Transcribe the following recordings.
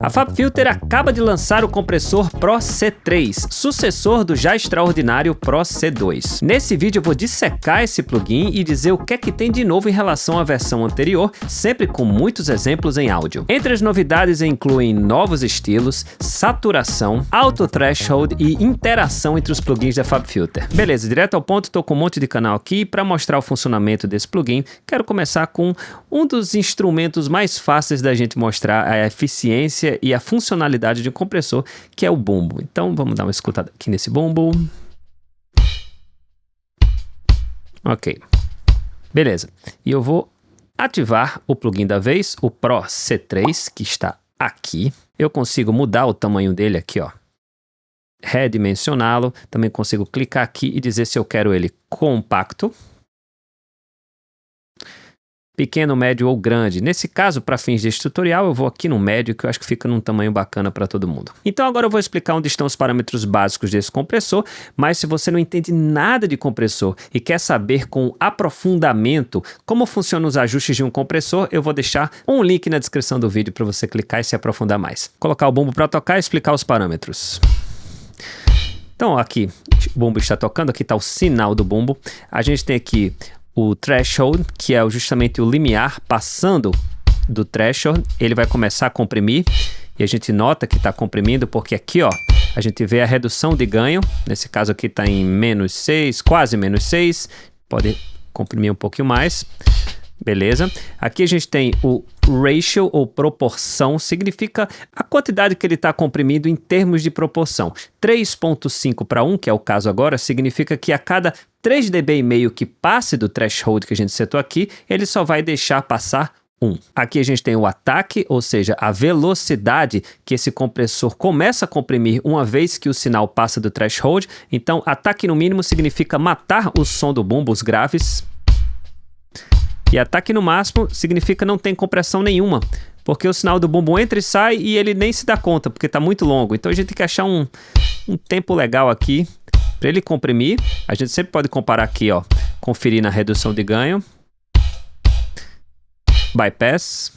A FabFilter acaba de lançar o compressor Pro C3, sucessor do já extraordinário Pro C2. Nesse vídeo eu vou dissecar esse plugin e dizer o que é que tem de novo em relação à versão anterior, sempre com muitos exemplos em áudio. Entre as novidades incluem novos estilos, saturação, auto threshold e interação entre os plugins da FabFilter. Beleza, direto ao ponto, estou com um monte de canal aqui para mostrar o funcionamento desse plugin. Quero começar com um dos instrumentos mais fáceis da gente mostrar a eficiência e a funcionalidade de um compressor, que é o bumbo. Então vamos dar uma escutada aqui nesse bumbo. Ok, beleza. E eu vou ativar o plugin da vez, o Pro C3, que está aqui. Eu consigo mudar o tamanho dele aqui, ó. Redimensioná-lo. Também consigo clicar aqui e dizer se eu quero ele compacto, pequeno, médio ou grande. Nesse caso, para fins deste tutorial, eu vou aqui no médio, que eu acho que fica num tamanho bacana para todo mundo. Então agora eu vou explicar onde estão os parâmetros básicos desse compressor, mas se você não entende nada de compressor e quer saber com aprofundamento como funcionam os ajustes de um compressor, eu vou deixar um link na descrição do vídeo para você clicar e se aprofundar mais. Colocar o bumbo para tocar e explicar os parâmetros. Então aqui, o bumbo está tocando, aqui está o sinal do bumbo. A gente tem aqui o threshold, que é justamente o limiar. Passando do threshold, ele vai começar a comprimir, e a gente nota que está comprimindo porque aqui, ó, a gente vê a redução de ganho. Nesse caso aqui está em -6, quase -6, pode comprimir um pouquinho mais. Beleza. Aqui a gente tem o ratio ou proporção, significa a quantidade que ele está comprimindo em termos de proporção. 3.5 para 1, que é o caso agora, significa que a cada 3 dB e meio que passe do threshold que a gente setou aqui, ele só vai deixar passar 1. Aqui a gente tem o ataque, ou seja, a velocidade que esse compressor começa a comprimir uma vez que o sinal passa do threshold. Então, ataque no mínimo significa matar o som do bumbo, os graves. E ataque no máximo significa não tem compressão nenhuma, porque o sinal do bumbo entra e sai e ele nem se dá conta, porque está muito longo. Então a gente tem que achar um tempo legal aqui para ele comprimir. A gente sempre pode comparar aqui, ó, conferir na redução de ganho, bypass,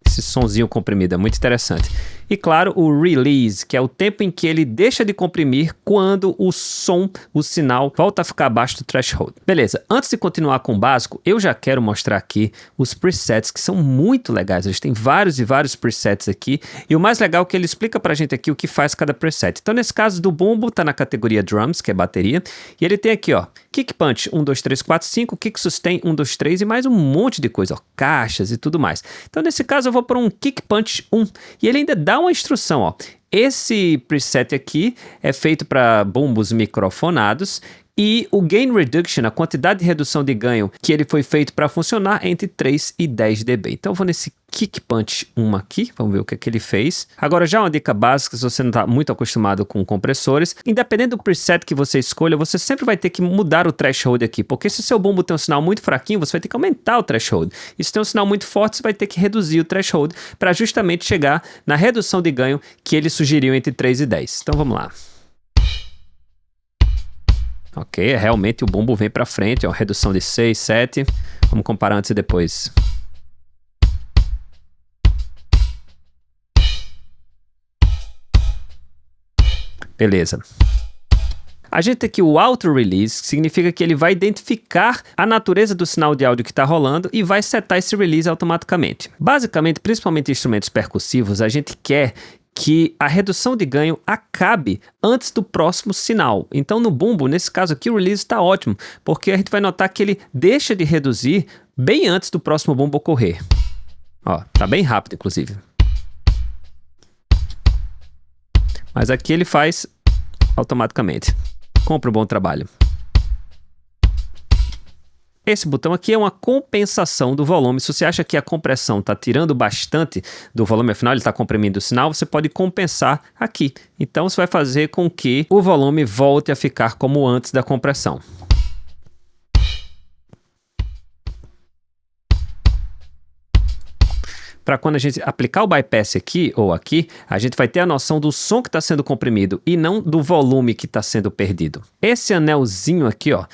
esse sonzinho comprimido é muito interessante. E claro, o release, que é o tempo em que ele deixa de comprimir quando o som, o sinal, volta a ficar abaixo do threshold. Beleza, antes de continuar com o básico, eu já quero mostrar aqui os presets, que são muito legais. A gente tem vários e vários presets aqui, e o mais legal é que ele explica pra gente aqui o que faz cada preset. Então, nesse caso do bumbo, tá na categoria drums, que é bateria, e ele tem aqui, ó, kick punch 1, 2, 3, 4, 5, kick sustain 1, 2, 3 e mais um monte de coisa, ó, caixas e tudo mais. Então, nesse caso, eu vou por um kick punch 1, e ele ainda dá uma instrução, ó. Esse preset aqui é feito para bumbos microfonados e o gain reduction, a quantidade de redução de ganho que ele foi feito para funcionar é entre 3 e 10 dB. Então eu vou nesse kick punch 1 aqui, vamos ver o que é que ele fez. Agora já uma dica básica, se você não está muito acostumado com compressores, independente do preset que você escolha, você sempre vai ter que mudar o threshold aqui, porque se o seu bumbo tem um sinal muito fraquinho, você vai ter que aumentar o threshold. E se tem um sinal muito forte, você vai ter que reduzir o threshold para justamente chegar na redução de ganho que ele sugeriu entre 3 e 10. Então vamos lá. Ok, realmente o bumbo vem para frente, ó, redução de 6, 7. Vamos comparar antes e depois. Beleza. A gente tem aqui o auto release, que significa que ele vai identificar a natureza do sinal de áudio que está rolando e vai setar esse release automaticamente. Basicamente, principalmente em instrumentos percussivos, a gente quer que a redução de ganho acabe antes do próximo sinal. Então no bumbo, nesse caso aqui, o release está ótimo, porque a gente vai notar que ele deixa de reduzir bem antes do próximo bumbo ocorrer. Ó, tá bem rápido, inclusive. Mas aqui ele faz automaticamente. Compre um bom trabalho. Esse botão aqui é uma compensação do volume. Se você acha que a compressão está tirando bastante do volume, afinal ele está comprimindo o sinal, você pode compensar aqui. Então você vai fazer com que o volume volte a ficar como antes da compressão. Para quando a gente aplicar o bypass aqui ou aqui, a gente vai ter a noção do som que está sendo comprimido e não do volume que está sendo perdido. Esse anelzinho aqui, ó,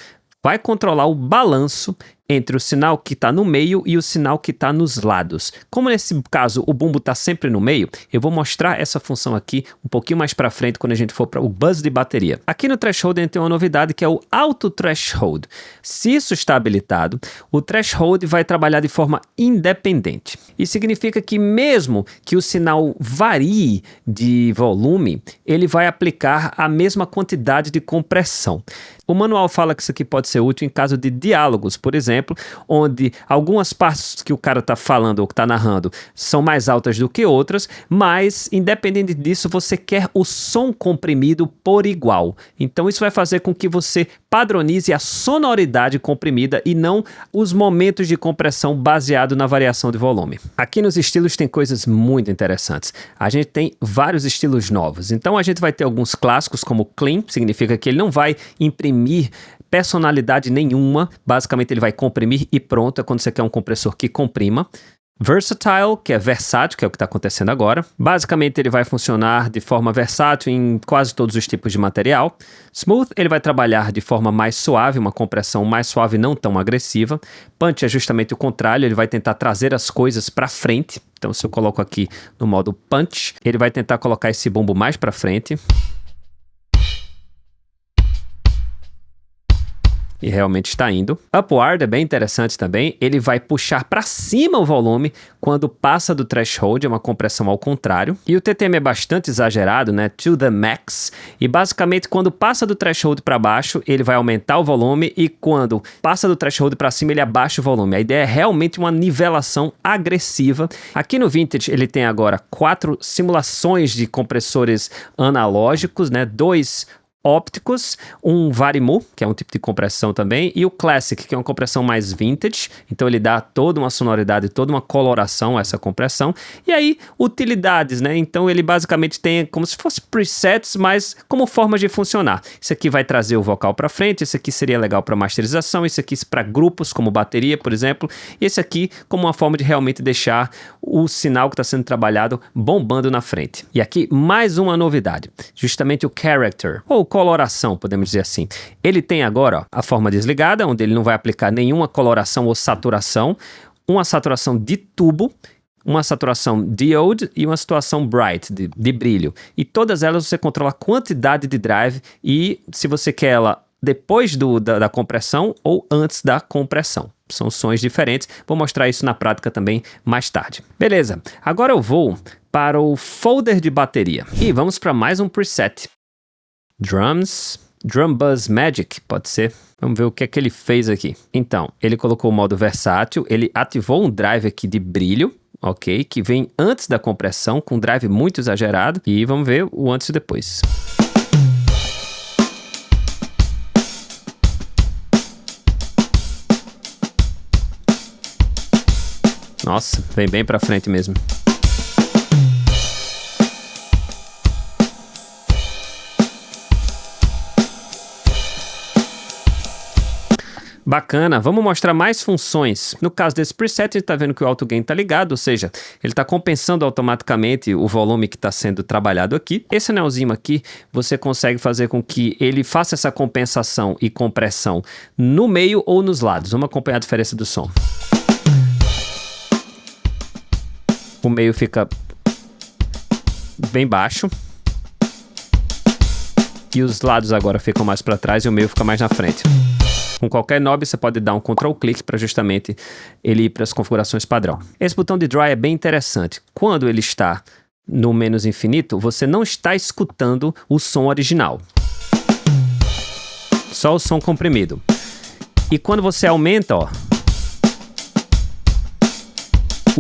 vai controlar o balanço entre o sinal que está no meio e o sinal que está nos lados. Como nesse caso o bumbo está sempre no meio, eu vou mostrar essa função aqui um pouquinho mais para frente quando a gente for para o buzz de bateria. Aqui no threshold a gente tem uma novidade que é o auto threshold. Se isso está habilitado, o threshold vai trabalhar de forma independente. Isso significa que mesmo que o sinal varie de volume, ele vai aplicar a mesma quantidade de compressão. O manual fala que isso aqui pode ser útil em caso de diálogos, por exemplo, onde algumas partes que o cara está falando ou que está narrando são mais altas do que outras, mas independente disso você quer o som comprimido por igual. Então isso vai fazer com que você padronize a sonoridade comprimida e não os momentos de compressão baseado na variação de volume. Aqui nos estilos tem coisas muito interessantes. A gente tem vários estilos novos. Então a gente vai ter alguns clássicos como clean, significa que ele não vai imprimir personalidade nenhuma, basicamente ele vai comprimir e pronto, é quando você quer um compressor que comprima. Versatile, que é versátil, que é o que está acontecendo agora. Basicamente ele vai funcionar de forma versátil em quase todos os tipos de material. Smooth, ele vai trabalhar de forma mais suave, uma compressão mais suave, não tão agressiva. Punch é justamente o contrário, ele vai tentar trazer as coisas para frente. Então se eu coloco aqui no modo punch, ele vai tentar colocar esse bumbo mais para frente. E realmente está indo. Upward é bem interessante também. Ele vai puxar para cima o volume quando passa do threshold, é uma compressão ao contrário. E o TTM é bastante exagerado, né? To the max. E basicamente quando passa do threshold para baixo, ele vai aumentar o volume e quando passa do threshold para cima, ele abaixa o volume. A ideia é realmente uma nivelação agressiva. Aqui no Vintage ele tem agora 4 simulações de compressores analógicos, né? 2 ópticos, um Varimu, que é um tipo de compressão também, e o Classic, que é uma compressão mais vintage, então ele dá toda uma sonoridade, toda uma coloração a essa compressão, e aí utilidades, né, então ele basicamente tem como se fosse presets, mas como forma de funcionar. Isso aqui vai trazer o vocal para frente, esse aqui seria legal para masterização, esse aqui para grupos, como bateria, por exemplo, e esse aqui como uma forma de realmente deixar o sinal que está sendo trabalhado bombando na frente. E aqui mais uma novidade, justamente o Character, ou coloração, podemos dizer assim. Ele tem agora ó, a forma desligada, onde ele não vai aplicar nenhuma coloração ou saturação, uma saturação de tubo, uma saturação diode e uma saturação bright, de brilho. E todas elas você controla a quantidade de drive e se você quer ela depois da compressão ou antes da compressão. São sons diferentes, vou mostrar isso na prática também mais tarde. Beleza, agora eu vou para o folder de bateria e vamos para mais um preset. Drums, Drum Buzz Magic, pode ser. Vamos ver o que é que ele fez aqui. Então, ele colocou o modo versátil, ele ativou um drive aqui de brilho, ok? Que vem antes da compressão, com um drive muito exagerado. E vamos ver o antes e depois. Nossa, vem bem pra frente mesmo. Bacana, vamos mostrar mais funções. No caso desse preset, a gente está vendo que o auto gain está ligado, ou seja, ele está compensando automaticamente o volume que está sendo trabalhado aqui. Esse anelzinho aqui, você consegue fazer com que ele faça essa compensação e compressão no meio ou nos lados. Vamos acompanhar a diferença do som. O meio fica bem baixo. E os lados agora ficam mais para trás e o meio fica mais na frente. Com qualquer knob você pode dar um Ctrl clique para justamente ele ir para as configurações padrão. Esse botão de dry é bem interessante. Quando ele está no menos infinito, você não está escutando o som original. Só o som comprimido. E quando você aumenta, ó,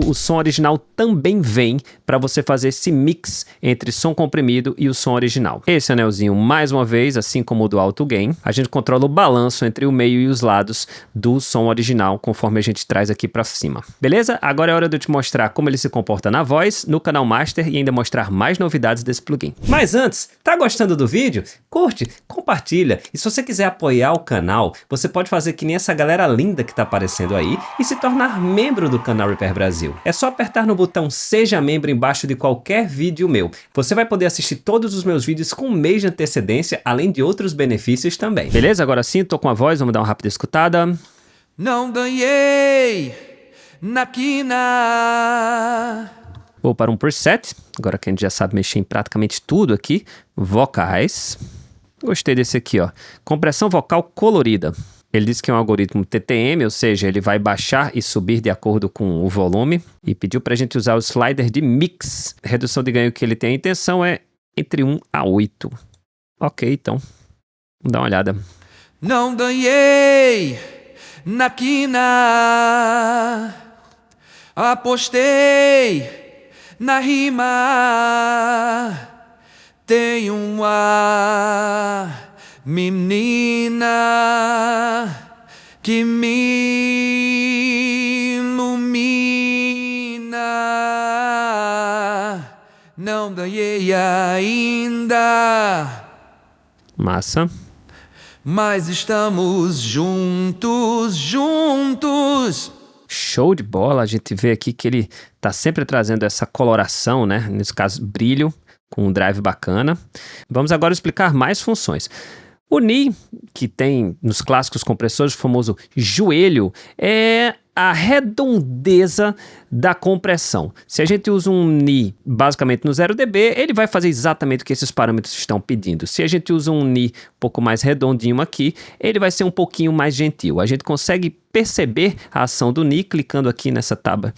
o som original também vem para você fazer esse mix entre som comprimido e o som original. Esse anelzinho, mais uma vez, assim como o do Auto Gain, a gente controla o balanço entre o meio e os lados do som original, conforme a gente traz aqui para cima. Beleza? Agora é hora de eu te mostrar como ele se comporta na voz, no canal Master e ainda mostrar mais novidades desse plugin. Mas antes, tá gostando do vídeo? Curte, compartilha e se você quiser apoiar o canal, você pode fazer que nem essa galera linda que tá aparecendo aí e se tornar membro do canal Repair Brasil. É só apertar no botão Seja Membro embaixo de qualquer vídeo meu. Você vai poder assistir todos os meus vídeos com um mês de antecedência, além de outros benefícios também. Beleza? Agora sim, tô com a voz, vamos dar uma rápida escutada. Não ganhei na quina. Vou para um preset, agora que a gente já sabe mexer em praticamente tudo aqui. Vocais. Gostei desse aqui, ó. Compressão vocal colorida. Ele diz que é um algoritmo TTM, ou seja, ele vai baixar e subir de acordo com o volume. E pediu para a gente usar o slider de mix. A redução de ganho que ele tem a intenção é entre 1 a 8. Ok, então. Vamos dar uma olhada. Não ganhei na quina. Apostei na rima. Tem uma menina que me ilumina. Não ganhei ainda, Massa. mas estamos juntos. Show de bola. A gente vê aqui que ele tá sempre trazendo essa coloração, né? Nesse caso, brilho, com um drive bacana. Vamos agora explicar mais funções. O Knee, que tem nos clássicos compressores o famoso joelho, é a redondeza da compressão. Se a gente usa um Knee basicamente no 0 dB, ele vai fazer exatamente o que esses parâmetros estão pedindo. Se a gente usa um Knee um pouco mais redondinho aqui, ele vai ser um pouquinho mais gentil. A gente consegue perceber a ação do Knee clicando aqui nessa tábua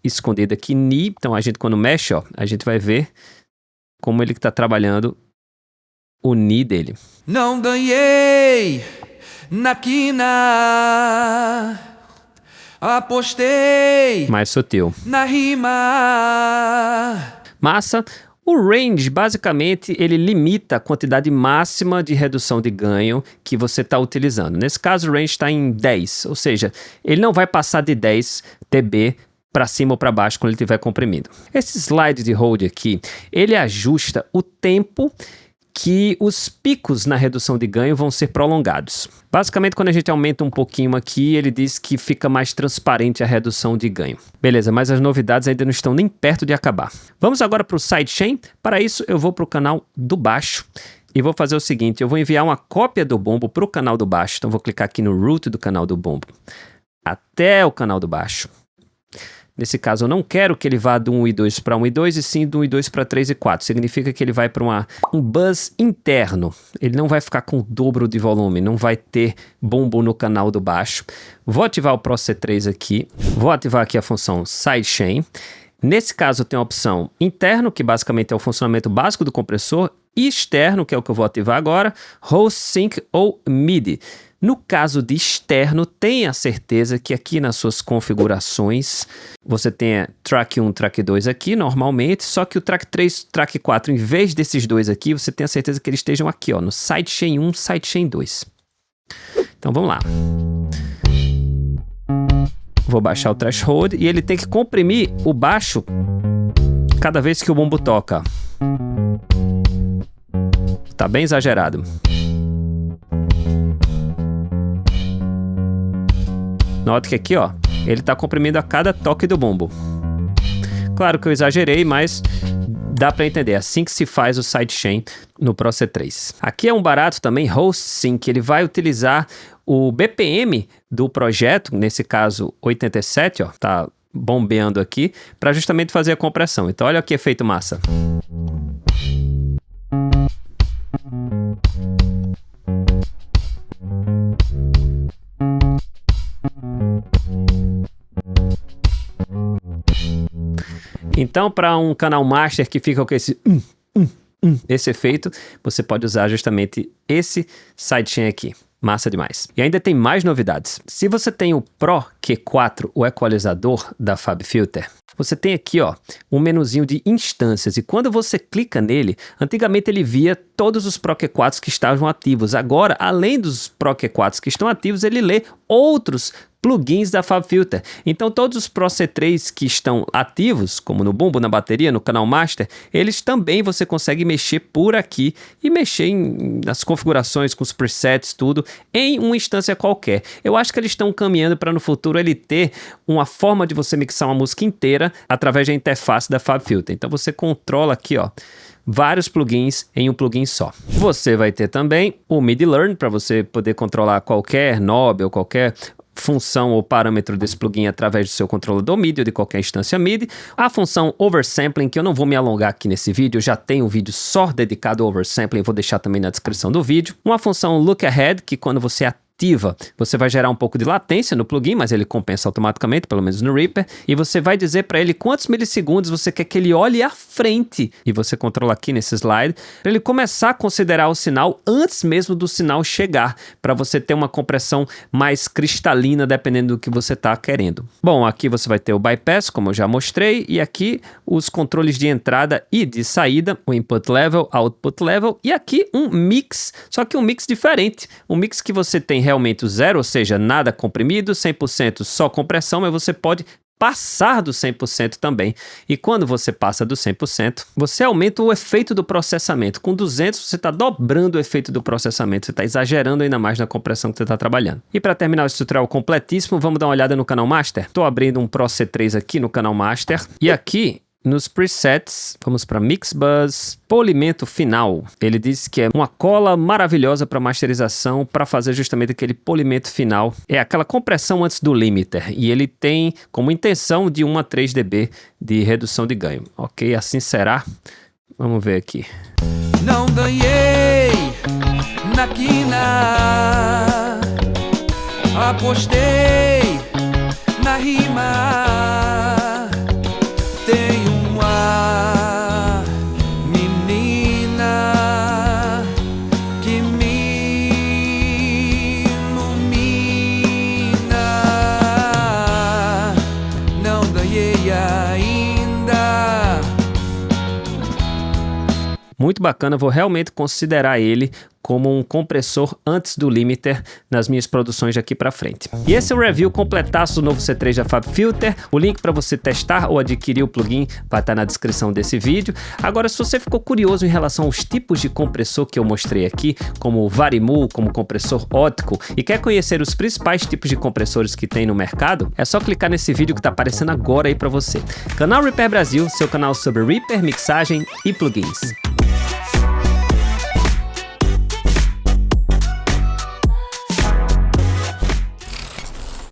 escondida aqui, Knee. Então a gente quando mexe, ó, a gente vai ver como ele está trabalhando o Knee dele. Não ganhei na quina. Apostei Mais sutil. na rima. Massa. O range, basicamente, ele limita a quantidade máxima de redução de ganho que você está utilizando. Nesse caso, o range está em 10, ou seja, ele não vai passar de 10 dB para cima ou para baixo quando ele estiver comprimido. Esse slide de hold aqui, ele ajusta o tempo que os picos na redução de ganho vão ser prolongados. Basicamente, quando a gente aumenta um pouquinho aqui, ele diz que fica mais transparente a redução de ganho. Beleza, mas as novidades ainda não estão nem perto de acabar. Vamos agora para o sidechain. Para isso, eu vou para o canal do baixo e vou fazer o seguinte, eu vou enviar uma cópia do bombo para o canal do baixo. Então, vou clicar aqui no root do canal do bombo até o canal do baixo. Nesse caso, eu não quero que ele vá do 1 e 2 para 1 e 2, e sim do 1 e 2 para 3 e 4. Significa que ele vai para um buzz interno. Ele não vai ficar com o dobro de volume, não vai ter bombo no canal do baixo. Vou ativar o Pro C3 aqui. Vou ativar aqui a função sidechain. Nesse caso, eu tenho a opção interno, que basicamente é o funcionamento básico do compressor, e externo, que é o que eu vou ativar agora, host sync ou MIDI. No caso de externo, tenha certeza que aqui nas suas configurações você tenha track 1, track 2 aqui normalmente, só que o track 3, track 4, em vez desses dois aqui, você tenha certeza que eles estejam aqui, ó, no sidechain 1, sidechain 2. Então vamos lá. Vou baixar o threshold e ele tem que comprimir o baixo cada vez que o bombo toca. Tá bem exagerado. Note que aqui, ó, ele tá comprimindo a cada toque do bombo. Claro que eu exagerei, mas dá para entender. É assim que se faz o sidechain no Pro C3. Aqui é um barato também, Host Sync. Ele vai utilizar o BPM do projeto, nesse caso 87, ó, tá bombeando aqui, para justamente fazer a compressão. Então olha que efeito massa. Então, para um canal master que fica com esse esse efeito, você pode usar justamente esse sidechain aqui. Massa demais. E ainda tem mais novidades. Se você tem o Pro Q4, o equalizador da FabFilter, você tem aqui, ó, um menuzinho de instâncias. E quando você clica nele, antigamente ele via todos os Pro Q4s que estavam ativos. Agora, além dos Pro Q4s que estão ativos, ele lê outros plugins da FabFilter. Então, todos os Pro C3 que estão ativos, como no bumbo, na bateria, no canal master, eles também você consegue mexer por aqui e mexer nas configurações, com os presets, tudo, em uma instância qualquer. Eu acho que eles estão caminhando para no futuro ele ter uma forma de você mixar uma música inteira através da interface da FabFilter. Então, você controla aqui, ó, vários plugins em um plugin só. Você vai ter também o MIDI Learn para você poder controlar qualquer knob ou qualquer função ou parâmetro desse plugin através do seu controlador MIDI ou de qualquer instância MIDI. A função Oversampling, que eu não vou me alongar aqui nesse vídeo, eu já tenho um vídeo só dedicado ao Oversampling, vou deixar também na descrição do vídeo. Uma função Look Ahead, que quando você ativa, você vai gerar um pouco de latência no plugin, mas ele compensa automaticamente, pelo menos no Reaper, e você vai dizer para ele quantos milissegundos você quer que ele olhe à frente, e você controla aqui nesse slide, para ele começar a considerar o sinal antes mesmo do sinal chegar, para você ter uma compressão mais cristalina, dependendo do que você está querendo. Bom, aqui você vai ter o bypass, como eu já mostrei, e aqui os controles de entrada e de saída, o input level, output level, e aqui um mix, só que um mix diferente, um mix que você tem realmente o zero, ou seja, nada comprimido, 100% só compressão, mas você pode passar do 100% também. E quando você passa do 100%, você aumenta o efeito do processamento. Com 200, você está dobrando o efeito do processamento, você está exagerando ainda mais na compressão que você está trabalhando. E para terminar esse tutorial completíssimo, vamos dar uma olhada no canal Master. Estou abrindo um Pro C3 aqui no canal Master, e aqui nos presets, vamos para Mix Buzz, polimento final. Ele diz que é uma cola maravilhosa para masterização, para fazer justamente aquele polimento final. É aquela compressão antes do limiter, e ele tem como intenção de 1 a 3 dB de redução de ganho. Ok, assim será. Vamos ver aqui. Não ganhei na quina, apostei na rima. Tenho uma menina que me ilumina. Não ganhei ainda. Muito bacana, vou realmente considerar ele como um compressor antes do limiter nas minhas produções daqui para frente. E esse é o review completaço do novo C3 da FabFilter. O link para você testar ou adquirir o plugin vai estar na descrição desse vídeo. Agora, se você ficou curioso em relação aos tipos de compressor que eu mostrei aqui, como o Varimu, como compressor óptico, e quer conhecer os principais tipos de compressores que tem no mercado, é só clicar nesse vídeo que está aparecendo agora aí para você. Canal Reaper Brasil, seu canal sobre Reaper, mixagem e plugins.